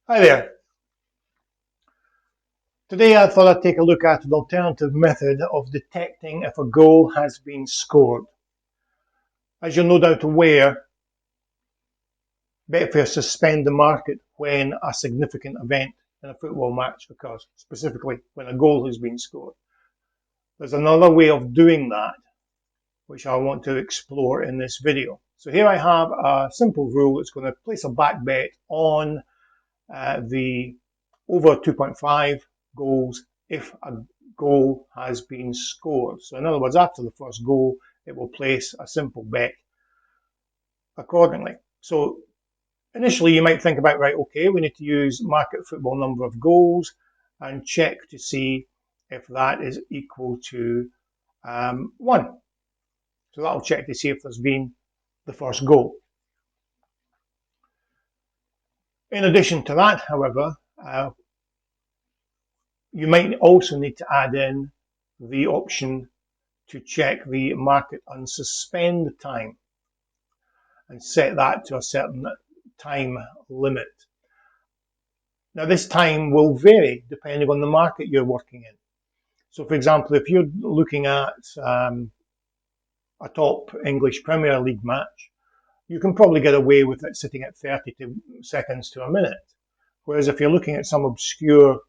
Hi there. Today I thought I'd take a look at an alternative method of detecting if a goal has been scored. As you're no doubt aware, Betfair suspend the market when a significant event in a football match occurs, specifically when a goal has been scored. There's another way of doing that, which I want to explore in this video. So here I have a simple rule that's going to place a back bet on the over 2.5 goals if a goal has been scored. So in other words, after the first goal, it will place a simple bet accordingly. So initially you might think about, right, okay, we need to use market football number of goals and check to see if that is equal to 1. So that'll check to see if there's been the first goal. In addition to that, however, you might also need to add in the option to check the market unsuspend time and set that to a certain time limit. Now this time will vary depending on the market you're working in. So for example, if you're looking at a top English Premier League match, you can probably get away with it sitting at 30 seconds to a minute. Whereas if you're looking at some obscure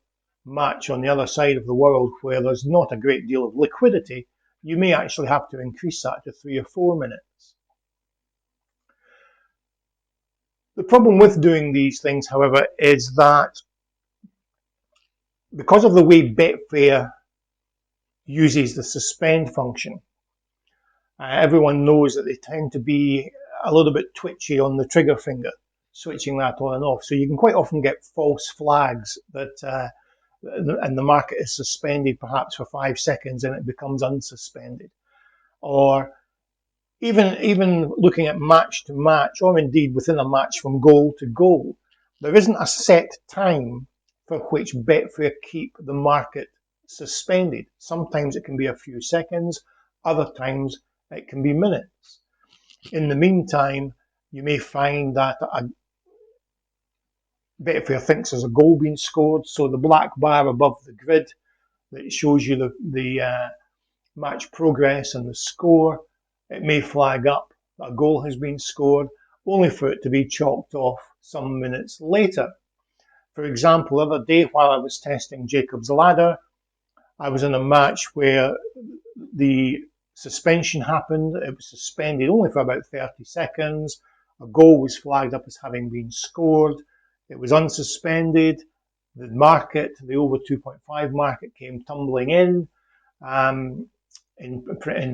match on the other side of the world where there's not a great deal of liquidity, you may actually have to increase that to 3 or 4 minutes. The problem with doing these things, however, is that because of the way Betfair uses the suspend function, everyone knows that they tend to be a little bit twitchy on the trigger finger, switching that on and off. So you can quite often get false flags that and the market is suspended perhaps for 5 seconds and it becomes unsuspended. Or even looking at match to match, or indeed within a match from goal to goal, there isn't a set time for which Betfair keep the market suspended. Sometimes it can be a few seconds, other times it can be minutes. In the meantime, you may find that Betfair thinks there's a goal being scored, so the black bar above the grid that shows you the match progress and the score, it may flag up that a goal has been scored, only for it to be chalked off some minutes later. For example, the other day while I was testing Jacob's Ladder, I was in a match where the suspension happened. It was suspended only for about 30 seconds. A goal was flagged up as having been scored. It was unsuspended. The market, the over 2.5 market, came tumbling in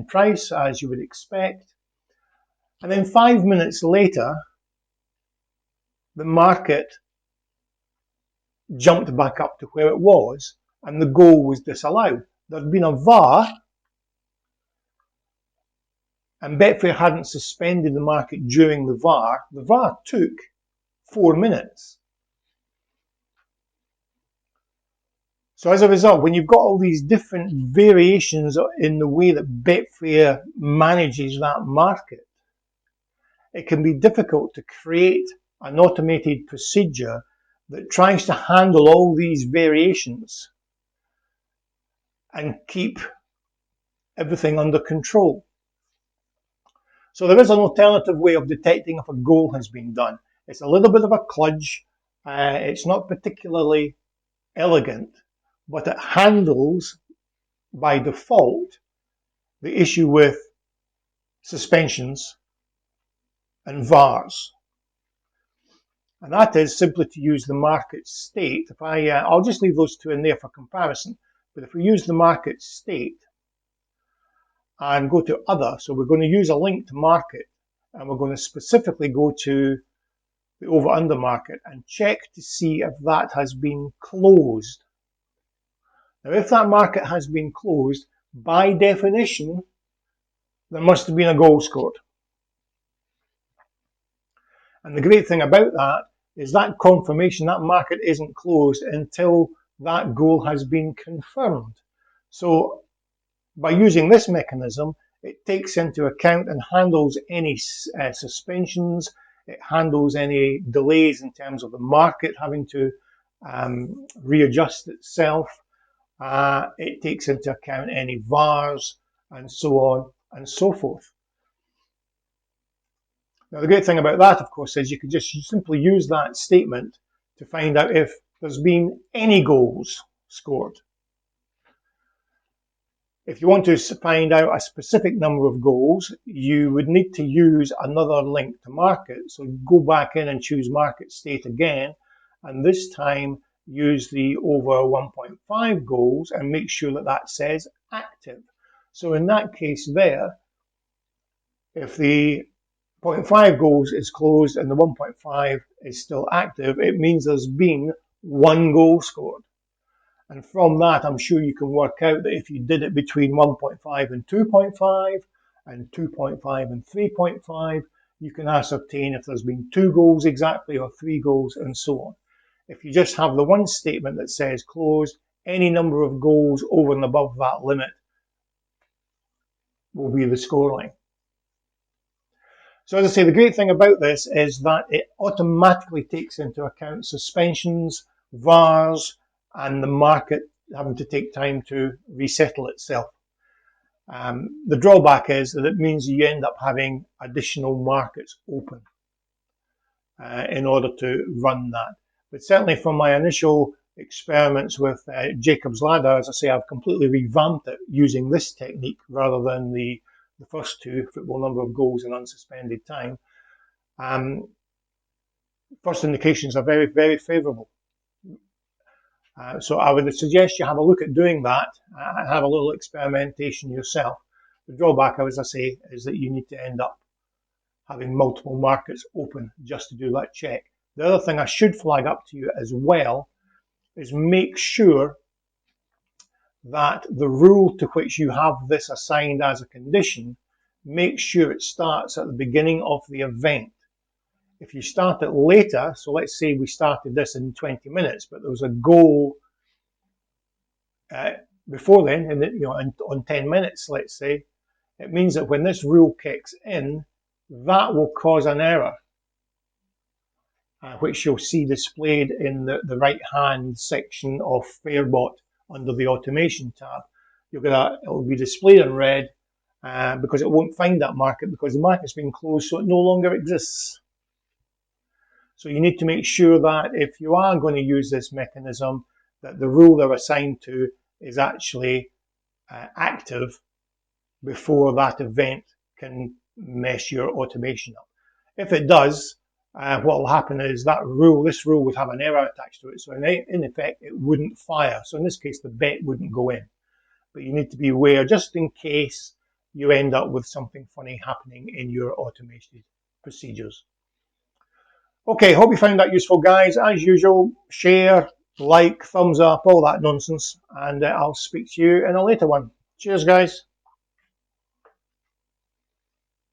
price, as you would expect. And then 5 minutes later, the market jumped back up to where it was and the goal was disallowed. There'd been a VAR and Betfair hadn't suspended the market during the VAR. The VAR took 4 minutes. So as a result, when you've got all these different variations in the way that Betfair manages that market, it can be difficult to create an automated procedure that tries to handle all these variations and keep everything under control. So there is an alternative way of detecting if a goal has been done. It's a little bit of a kludge. It's not particularly elegant, but it handles by default the issue with suspensions and VARs. And that is simply to use the market state. If I'll just leave those two in there for comparison. But if we use the market state and go to other, so we're going to use a link to market and we're going to specifically go to the over under market and check to see if that has been closed. Now, if that market has been closed, by definition, there must have been a goal scored. And the great thing about that is that confirmation, that market isn't closed until that goal has been confirmed. So by using this mechanism, it takes into account and handles any suspensions, It handles any delays in terms of the market having to readjust itself. It takes into account any VARs and so on and so forth. Now, the great thing about that, of course, is you can just simply use that statement to find out if there's been any goals scored. If you want to find out a specific number of goals, you would need to use another link to market. So go back in and choose market state again, and this time use the over 1.5 goals and make sure that that says active. So in that case there, if the 0.5 goals is closed and the 1.5 is still active, it means there's been one goal scored. And from that, I'm sure you can work out that if you did it between 1.5 and 2.5 and 2.5 and 3.5, you can ascertain if there's been 2 goals exactly or 3 goals and so on. If you just have the one statement that says closed, any number of goals over and above that limit will be the scoreline. So as I say, the great thing about this is that it automatically takes into account suspensions, VARs, and the market having to take time to resettle itself. The drawback is that it means you end up having additional markets open in order to run that. But certainly from my initial experiments with Jacob's Ladder, as I say, I've completely revamped it using this technique rather than the first two, football number of goals and unsuspended time. First indications are very, very favourable. So I would suggest you have a look at doing that and have a little experimentation yourself. The drawback, as I say, is that you need to end up having multiple markets open just to do that check. The other thing I should flag up to you as well is make sure that the rule to which you have this assigned as a condition, make sure it starts at the beginning of the event. If you start it later, so let's say we started this in 20 minutes, but there was a goal before then, on 10 minutes, let's say, it means that when this rule kicks in, that will cause an error, which you'll see displayed in the right-hand section of Fairbot under the automation tab. It will be displayed in red because it won't find that market because the market's been closed, so it no longer exists. So you need to make sure that if you are going to use this mechanism, that the rule they're assigned to is actually active before that event can mess your automation up. If it does, what will happen is this rule would have an error attached to it. So in effect, it wouldn't fire. So in this case, the bet wouldn't go in. But you need to be aware just in case you end up with something funny happening in your automated procedures. Okay, hope you found that useful, guys. As usual, share, like, thumbs up, all that nonsense. And I'll speak to you in a later one. Cheers, guys.